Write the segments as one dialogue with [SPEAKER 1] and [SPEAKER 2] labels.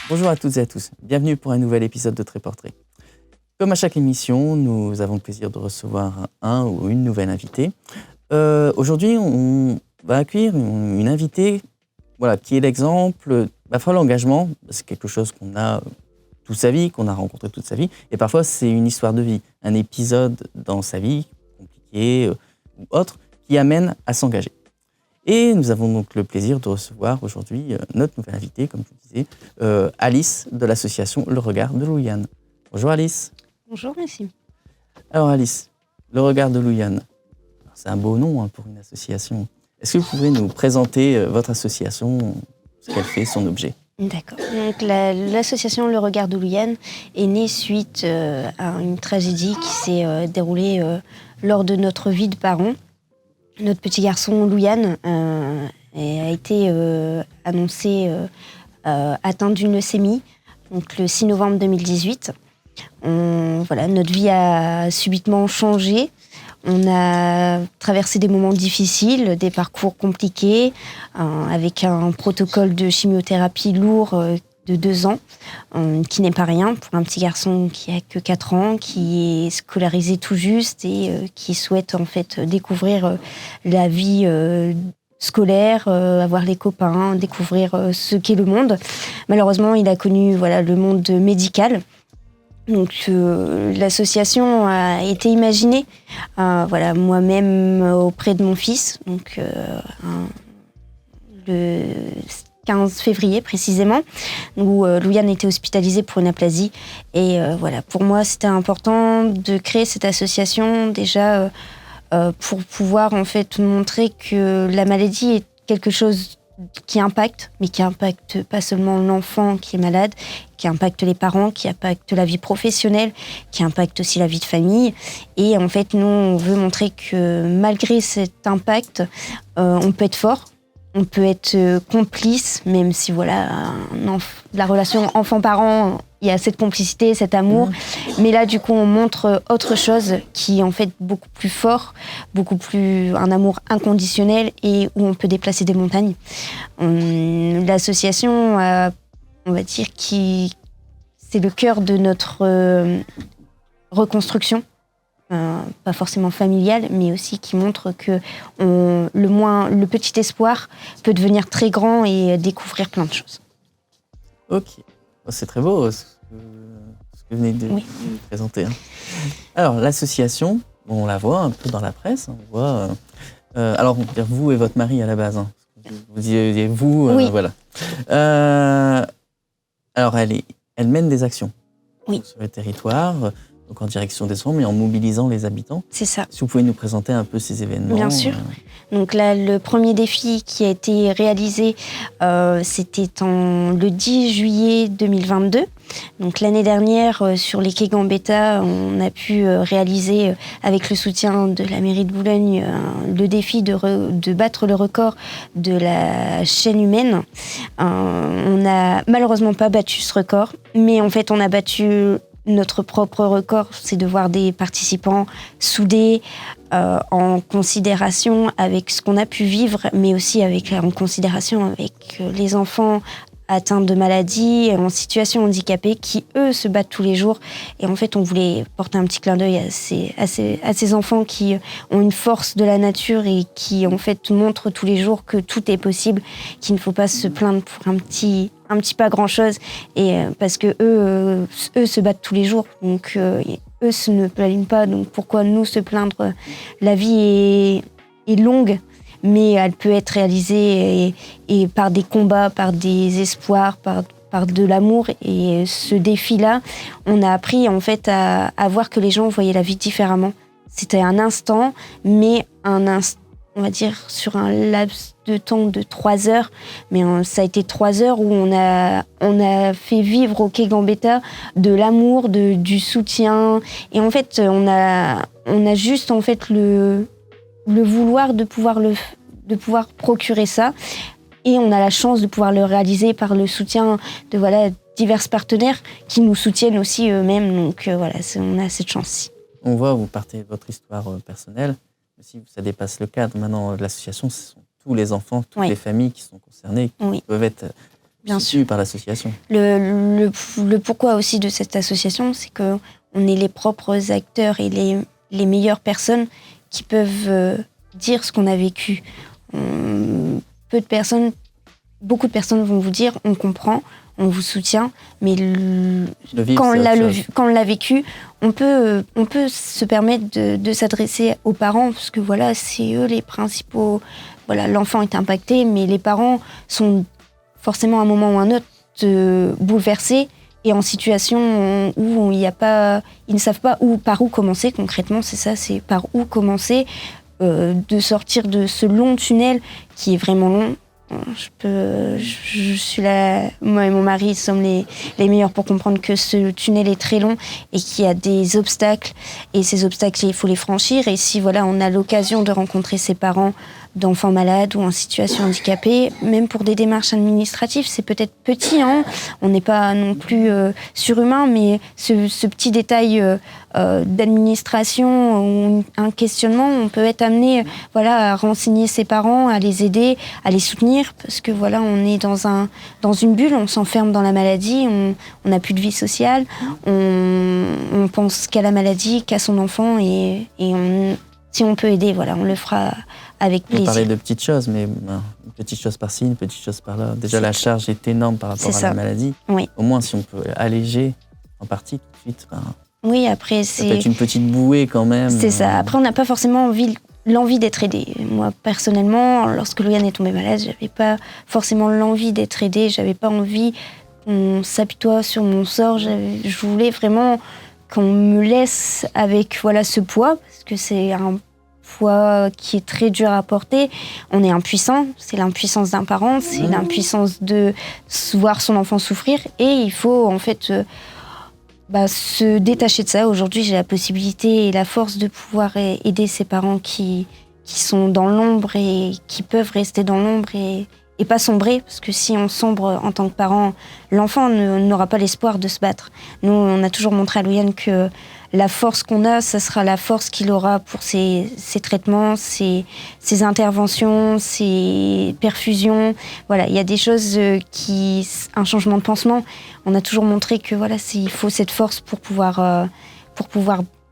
[SPEAKER 1] Bonjour à toutes et à tous, bienvenue pour un nouvel épisode de Tréportrait. Comme à chaque émission, nous avons le plaisir de recevoir un ou une nouvelle invitée. Aujourd'hui, on va accueillir une invitée qui est l'exemple de l'engagement. C'est quelque chose qu'on a toute sa vie, qu'on a rencontré toute sa vie. Et parfois, c'est une histoire de vie, un épisode dans sa vie, compliqué ou autre, qui amène à s'engager. Et nous avons donc le plaisir de recevoir aujourd'hui notre nouvelle invitée, comme je vous disais, Alice de l'association Le Regard de Louis-Anne. Bonjour Alice.
[SPEAKER 2] Bonjour, merci.
[SPEAKER 1] Alors Alice, Le Regard de Louis-Anne, c'est un beau nom pour une association. Est-ce que vous pouvez nous présenter votre association, ce qu'elle fait, son objet ?
[SPEAKER 2] D'accord. Donc l'association Le Regard de Louis-Anne est née suite à une tragédie qui s'est déroulée lors de notre vie de parents. Notre petit garçon Louis-Anne a été annoncé atteint d'une leucémie donc le 6 novembre 2018. Notre vie a subitement changé. On a traversé des moments difficiles, des parcours compliqués, avec un protocole de chimiothérapie lourd de 2 ans, qui n'est pas rien pour un petit garçon qui a que 4 ans, qui est scolarisé tout juste et qui souhaite en fait découvrir la vie scolaire, avoir les copains, découvrir ce qu'est le monde. Malheureusement, il a connu le monde médical. Donc l'association a été imaginée moi-même auprès de mon fils, donc le 15 février précisément, où Louis-Anne était hospitalisé pour une aplasie. Et pour moi, c'était important de créer cette association déjà pour pouvoir en fait montrer que la maladie est quelque chose qui impacte, mais qui impacte pas seulement l'enfant qui est malade, qui impacte les parents, qui impacte la vie professionnelle, qui impacte aussi la vie de famille. Et en fait, nous, on veut montrer que malgré cet impact, on peut être fort, on peut être complice, même si la relation enfant-parent, il y a cette complicité, cet amour. Mais là, du coup, on montre autre chose qui est en fait beaucoup plus fort, beaucoup plus un amour inconditionnel et où on peut déplacer des montagnes. L'association, on va dire, c'est le cœur de notre reconstruction. Pas forcément familiale, mais aussi qui montre que le petit espoir peut devenir très grand et découvrir plein de choses.
[SPEAKER 1] Ok, c'est très beau ce que vous venez de nous présenter. Alors l'association, on la voit un peu dans la presse, on voit. Alors on peut dire vous et votre mari à la base. Vous disiez vous,
[SPEAKER 2] oui.
[SPEAKER 1] Voilà. Alors elle mène des actions sur le territoire. Donc en direction des enfants, mais en mobilisant les habitants.
[SPEAKER 2] C'est ça.
[SPEAKER 1] Si vous pouvez nous présenter un peu ces événements.
[SPEAKER 2] Bien sûr. Donc là, le premier défi qui a été réalisé, c'était le 10 juillet 2022. Donc l'année dernière, sur les quais Gambetta, on a pu réaliser, avec le soutien de la mairie de Boulogne, le défi de battre le record de la chaîne humaine. On n'a malheureusement pas battu ce record, mais en fait, on a battu notre propre record, c'est de voir des participants soudés, en considération avec ce qu'on a pu vivre, mais aussi en considération avec les enfants atteints de maladies, en situation handicapée, qui, eux, se battent tous les jours. Et en fait, on voulait porter un petit clin d'œil à ces enfants qui ont une force de la nature et qui, en fait, montrent tous les jours que tout est possible, qu'il ne faut pas se plaindre pour un petit pas grand-chose, et parce que eux se battent tous les jours. Donc, eux se ne plaignent pas. Donc, pourquoi nous se plaindre ? La vie est longue, mais elle peut être réalisée et par des combats, par des espoirs, par de l'amour. Et ce défi-là, on a appris en fait à voir que les gens voyaient la vie différemment. C'était un instant, mais on va dire sur un laps de temps de 3 heures. Mais ça a été 3 heures où on a fait vivre au quai Gambetta de l'amour, du soutien. Et en fait, on a juste en fait le vouloir de pouvoir procurer ça, et on a la chance de pouvoir le réaliser par le soutien de divers partenaires qui nous soutiennent aussi eux-mêmes. Donc on a cette chance-ci.
[SPEAKER 1] On voit, vous partez de votre histoire personnelle, mais si ça dépasse le cadre maintenant de l'association, ce sont tous les enfants, toutes les familles qui sont concernées, qui peuvent être
[SPEAKER 2] Bien
[SPEAKER 1] soutenu
[SPEAKER 2] sûr.
[SPEAKER 1] par l'association.
[SPEAKER 2] Le pourquoi aussi de cette association, c'est qu'on est les propres acteurs et les meilleures personnes qui peuvent dire ce qu'on a vécu. Beaucoup de personnes vont vous dire on comprend, on vous soutient, mais quand on l'a vécu, on peut se permettre de s'adresser aux parents, parce que voilà, c'est eux les principaux. Voilà, l'enfant est impacté, mais les parents sont forcément à un moment ou à un autre bouleversés et en situation où ils ne savent pas par où commencer concrètement. C'est ça, c'est par où commencer, de sortir de ce long tunnel qui est vraiment long. Je suis là, moi et mon mari sommes les meilleurs pour comprendre que ce tunnel est très long et qu'il y a des obstacles, et ces obstacles il faut les franchir. Et si voilà, on a l'occasion de rencontrer ses parents d'enfants malades ou en situation handicapée, même pour des démarches administratives, c'est peut-être petit, hein, on n'est pas non plus surhumain, mais ce petit détail d'administration ou un questionnement, on peut être amené voilà, à renseigner ses parents, à les aider, à les soutenir, parce que voilà, on est dans une bulle, on s'enferme dans la maladie, on n'a plus de vie sociale, on pense qu'à la maladie, qu'à son enfant, et si on peut aider, voilà, on le fera avec plaisir.
[SPEAKER 1] On parlait de petites choses, mais une petite chose par-ci, une petite chose par-là. Déjà, la charge est énorme par rapport à la maladie.
[SPEAKER 2] Oui.
[SPEAKER 1] Au moins, si on peut alléger en partie tout de suite,
[SPEAKER 2] oui, après,
[SPEAKER 1] ça peut être une petite bouée quand même.
[SPEAKER 2] C'est ça. Après, on n'a pas forcément l'envie d'être aidé. Moi, personnellement, lorsque Louiane est tombée malade, j'avais pas forcément l'envie d'être aidée. J'avais pas envie qu'on s'apitoie sur mon sort. Je voulais vraiment qu'on me laisse avec voilà, ce poids, parce que c'est un poids qui est très dur à porter. On est impuissant, c'est l'impuissance d'un parent, c'est l'impuissance de voir son enfant souffrir, et il faut en fait se détacher de ça. Aujourd'hui, j'ai la possibilité et la force de pouvoir aider ces parents qui sont dans l'ombre et qui peuvent rester dans l'ombre et pas sombrer, parce que si on sombre en tant que parent, l'enfant n'aura pas l'espoir de se battre. Nous, on a toujours montré à Louiane que la force qu'on a, ça sera la force qu'il aura pour ses traitements, ses interventions, ses perfusions. Voilà, il y a des choses un changement de pansement. On a toujours montré que voilà, il faut cette force pour pouvoir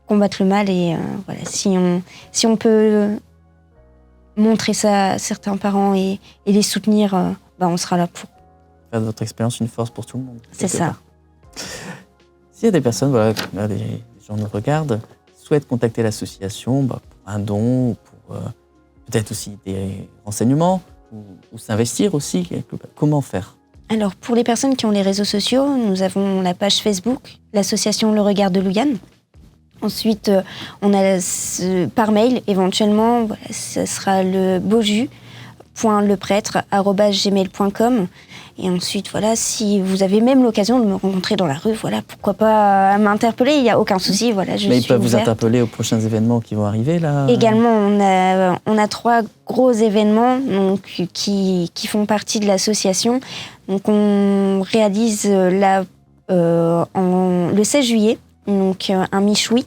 [SPEAKER 2] combattre le mal. Et voilà, si on peut montrer ça à certains parents et les soutenir, on sera là pour.
[SPEAKER 1] Faire de votre expérience une force pour tout le monde.
[SPEAKER 2] C'est ça.
[SPEAKER 1] S'il y a des personnes, voilà, des gens nous regardent, souhaitent contacter l'association pour un don, ou pour peut-être aussi des renseignements, ou s'investir aussi, quelque part, comment faire ?
[SPEAKER 2] Alors, pour les personnes qui ont les réseaux sociaux, nous avons la page Facebook, l'association Le Regard de Louiane. Ensuite, on a par mail, éventuellement, voilà, ce sera le beaujus.leprêtre@gmail.com. Et ensuite, voilà, si vous avez même l'occasion de me rencontrer dans la rue, voilà, pourquoi pas m'interpeller, il n'y a aucun souci. Voilà,
[SPEAKER 1] mais ils peuvent vous interpeller aux prochains événements qui vont arriver, là ?
[SPEAKER 2] Également, on a 3 gros événements donc, qui font partie de l'association. Donc, on réalise le 16 juillet, donc un michoui.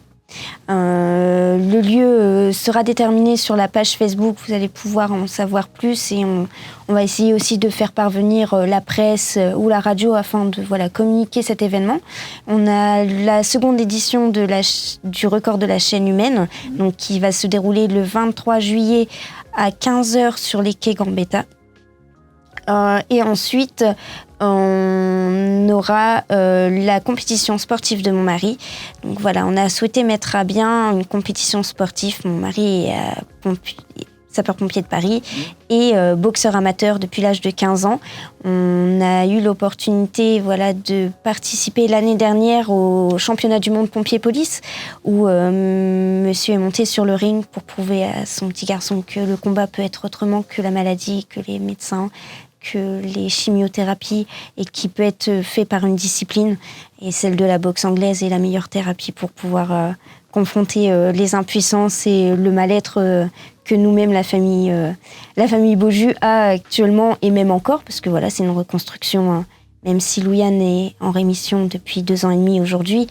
[SPEAKER 2] Le lieu sera déterminé sur la page Facebook, vous allez pouvoir en savoir plus, et on va essayer aussi de faire parvenir la presse ou la radio afin de communiquer cet événement. On a la seconde édition du record de la chaîne humaine, donc, qui va se dérouler le 23 juillet à 15h sur les quais Gambetta. Et ensuite, on aura la compétition sportive de mon mari. Donc voilà, on a souhaité mettre à bien une compétition sportive. Mon mari est sapeur-pompier de Paris et boxeur amateur depuis l'âge de 15 ans. On a eu l'opportunité de participer l'année dernière au championnat du monde pompier-police, où monsieur est monté sur le ring pour prouver à son petit garçon que le combat peut être autrement que la maladie, que les médecins, que les chimiothérapies, et qui peut être fait par une discipline. Et celle de la boxe anglaise est la meilleure thérapie pour pouvoir confronter les impuissances et le mal-être que nous-mêmes, la famille Beaujus a actuellement, et même encore, parce que c'est une reconstruction, même si Louiane est en rémission depuis 2 ans et demi aujourd'hui,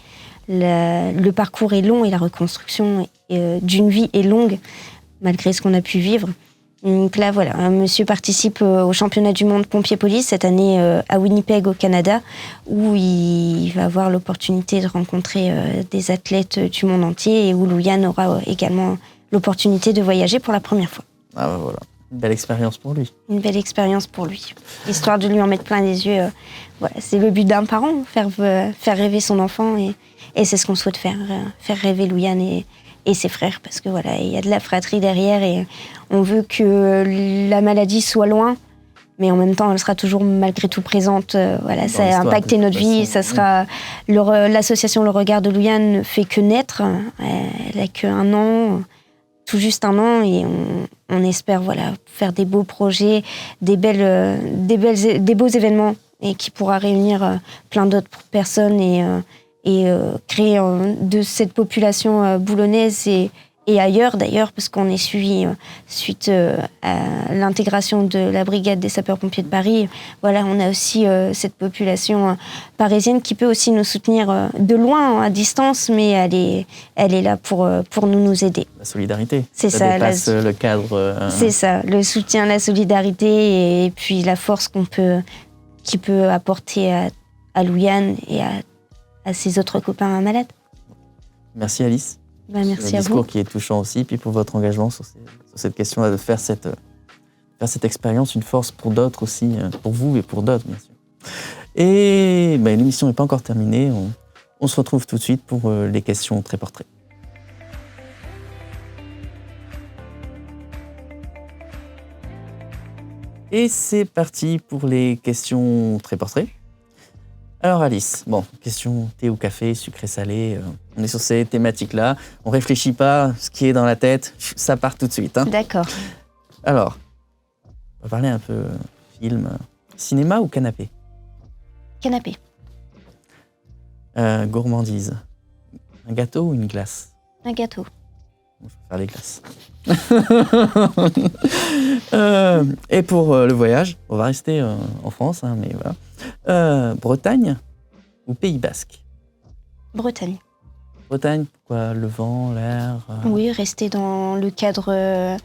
[SPEAKER 2] le parcours est long et la reconstruction d'une vie est longue, malgré ce qu'on a pu vivre. Donc là, voilà, un monsieur participe au championnat du monde pompier-police cette année à Winnipeg, au Canada, où il va avoir l'opportunité de rencontrer des athlètes du monde entier et où Louian aura également l'opportunité de voyager pour la première fois.
[SPEAKER 1] Ah bah voilà, une belle expérience pour lui.
[SPEAKER 2] Une belle expérience pour lui. Histoire de lui en mettre plein les yeux. Voilà, c'est le but d'un parent, faire rêver son enfant. Et c'est ce qu'on souhaite faire rêver Louian et ses frères. Parce que voilà, il y a de la fratrie derrière et on veut que la maladie soit loin. Mais en même temps, elle sera toujours malgré tout présente. Voilà, ça a impacté notre vie. Ça sera l'association Le Regard de Louian ne fait que naître. Elle a que1 an. Tout juste 1 an et on espère voilà faire des beaux projets, des beaux événements et qui pourra réunir plein d'autres personnes et créer de cette population boulonnaise et ailleurs d'ailleurs parce qu'on est suivi suite à l'intégration de la brigade des sapeurs-pompiers de Paris. Voilà, on a aussi cette population parisienne qui peut aussi nous soutenir de loin, à distance, mais elle est là pour nous aider.
[SPEAKER 1] La solidarité.
[SPEAKER 2] C'est ça.
[SPEAKER 1] Dépasse le cadre.
[SPEAKER 2] C'est ça, le soutien, la solidarité et puis la force qui peut apporter à Louian et à ses autres copains malades.
[SPEAKER 1] Merci Alice.
[SPEAKER 2] Merci à vous.
[SPEAKER 1] Le discours qui est touchant aussi, puis pour votre engagement sur cette question de faire cette expérience, une force pour d'autres aussi, pour vous et pour d'autres, bien sûr. Et l'émission n'est pas encore terminée. On se retrouve tout de suite pour les questions très portraits. Et c'est parti pour les questions très portraits. Alors Alice, question thé ou café, sucré, salé, on est sur ces thématiques-là. On réfléchit pas, ce qui est dans la tête, ça part tout de suite. Hein.
[SPEAKER 2] D'accord.
[SPEAKER 1] Alors, on va parler un peu film. Cinéma ou canapé ?
[SPEAKER 2] Canapé.
[SPEAKER 1] Gourmandise. Un gâteau ou une glace ?
[SPEAKER 2] Un gâteau.
[SPEAKER 1] Je vais faire les glaces. Et pour le voyage, on va rester en France, hein, mais voilà. Bretagne ou Pays Basque ?
[SPEAKER 2] Bretagne.
[SPEAKER 1] Bretagne, pourquoi ? Le vent, l'air
[SPEAKER 2] Oui, rester dans le cadre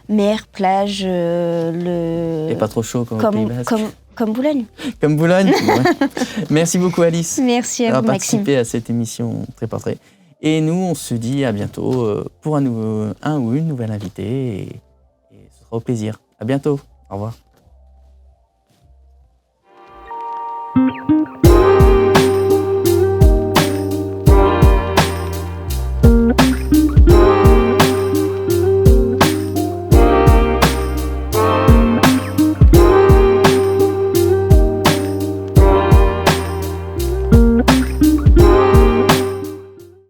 [SPEAKER 2] mer, plage,
[SPEAKER 1] Et pas trop chaud comme au Pays Basque.
[SPEAKER 2] Comme Boulogne.
[SPEAKER 1] Comme Boulogne. Ouais. Merci beaucoup Alice.
[SPEAKER 2] Merci à vous
[SPEAKER 1] Maxime.
[SPEAKER 2] Maxime.
[SPEAKER 1] Participer à cette émission très portrait. Et nous, on se dit à bientôt pour un ou une nouvelle invitée. Et ce sera au plaisir. À bientôt. Au revoir.